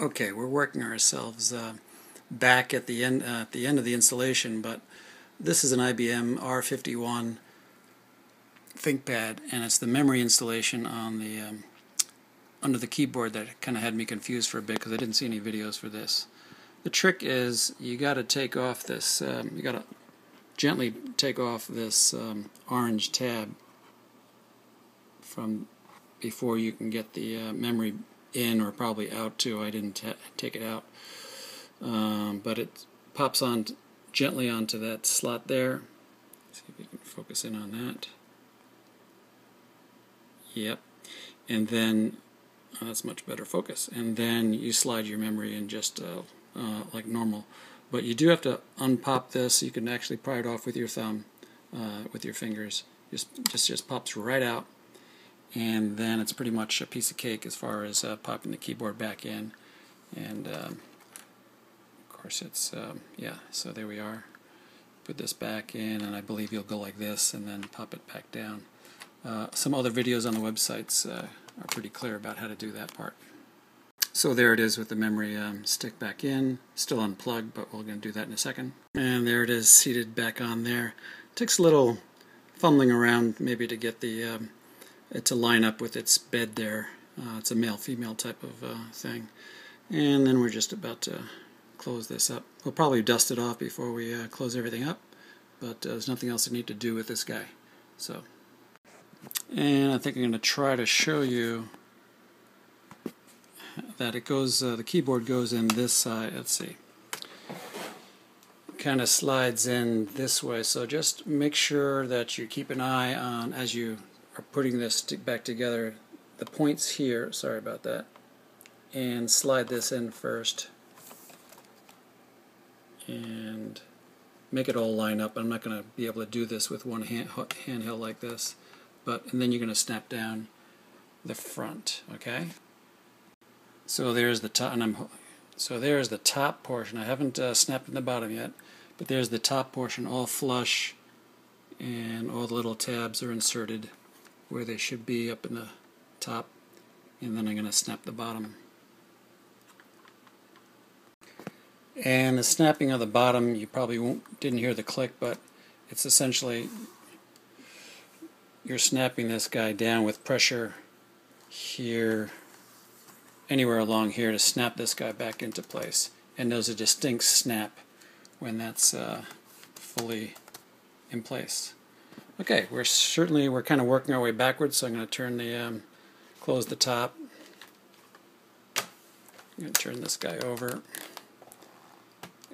Okay, we're working ourselves back at the end of the installation, but this is an IBM R51 ThinkPad, and it's the memory installation on the under the keyboard that kind of had me confused for a bit because I didn't see any videos for this. The trick is you got to take off this. You got to gently take off this orange tab from before you can get the memory in, or probably out too. I didn't take it out, but it pops on gently onto that slot there. Let's see if we can focus in on that. Yep, and then that's much better focus. And then you slide your memory in just like normal, but you do have to unpop this. You can actually pry it off with your thumb, with your fingers. Just pops right out. And then it's pretty much a piece of cake as far as popping the keyboard back in. And of course it's yeah, so there we are. Put this back in, and I believe you'll go like this and then pop it back down. Some other videos on the websites are pretty clear about how to do that part. So there it is with the memory stick back in, still unplugged, but we're going to do that in a second. And there it is, seated back on there. It takes a little fumbling around maybe to get the it to line up with its bed there. It's a male-female type of thing. And then we're just about to close this up. We'll probably dust it off before we close everything up, but there's nothing else I need to do with this guy. So, and I think I'm going to try to show you that it goes, the keyboard goes in this side. Let's see. Kind of slides in this way, so just make sure that you keep an eye on, as you are putting this back together, the points here, sorry about that, and slide this in first and make it all line up. I'm not going to be able to do this with one handheld like this, and then you're going to snap down the front, okay? So there's the top, and so there's the top portion. I haven't snapped in the bottom yet, but there's the top portion all flush, and all the little tabs are inserted where they should be up in the top, and then I'm going to snap the bottom. And the snapping of the bottom, you probably didn't hear the click, but it's essentially you're snapping this guy down with pressure here, anywhere along here, to snap this guy back into place. And there's a distinct snap when that's fully in place. Okay, we're kind of working our way backwards, so I'm going to turn the close the top. I'm going to turn this guy over,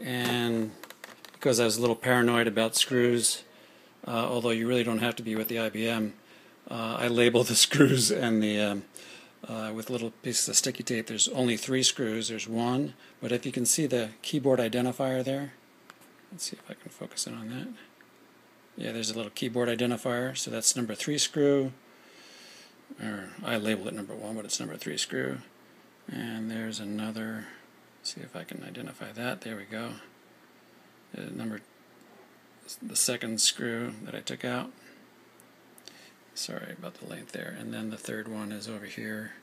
and because I was a little paranoid about screws, although you really don't have to be with the IBM, I labeled the screws and the with little pieces of sticky tape. There's only 3 screws. There's one, but if you can see the keyboard identifier there, let's see if I can focus in on that. Yeah, there's a little keyboard identifier, so that's number 3 screw, or I labeled it number 1, but it's number 3 screw. And there's another, see if I can identify that, there we go. The 2nd screw that I took out. Sorry about the length there. And then the 3rd one is over here.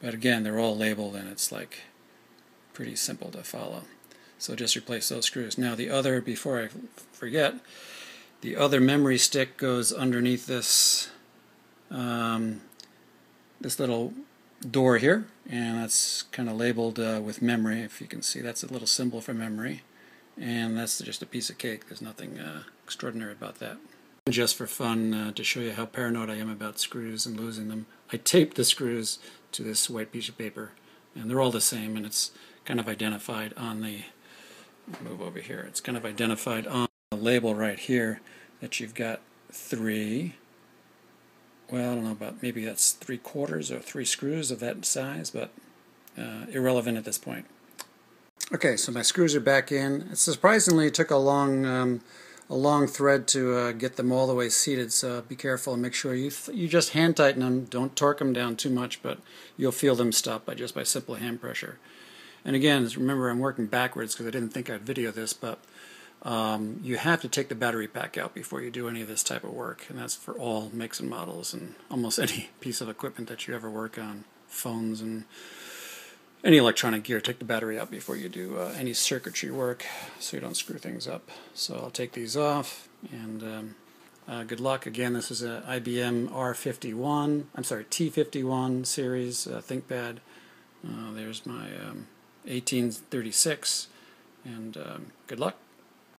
But again, they're all labeled, and it's like pretty simple to follow. So just replace those screws. Now the other, before I forget, the other memory stick goes underneath this this little door here, and that's kind of labeled with memory. If you can see, that's a little symbol for memory, and that's just a piece of cake. There's nothing extraordinary about that. Just for fun, to show you how paranoid I am about screws and losing them, I taped the screws to this white piece of paper, and they're all the same, and it's kind of identified on the, move over here, it's kind of identified on the label right here that you've got 3, well, I don't know, about maybe that's 3/4 or 3 screws of that size, but irrelevant at this point. Okay, so my screws are back in. It surprisingly took a long thread to get them all the way seated, so be careful and make sure you just hand tighten them. Don't torque them down too much, but you'll feel them stop by simple hand pressure. And again, remember, I'm working backwards because I didn't think I'd video this, but you have to take the battery pack out before you do any of this type of work, and that's for all makes and models and almost any piece of equipment that you ever work on, phones and any electronic gear, take the battery out before you do any circuitry work so you don't screw things up. So I'll take these off, and good luck. Again, this is a IBM R51, I'm sorry, T51 series ThinkPad. There's my 1836, and good luck.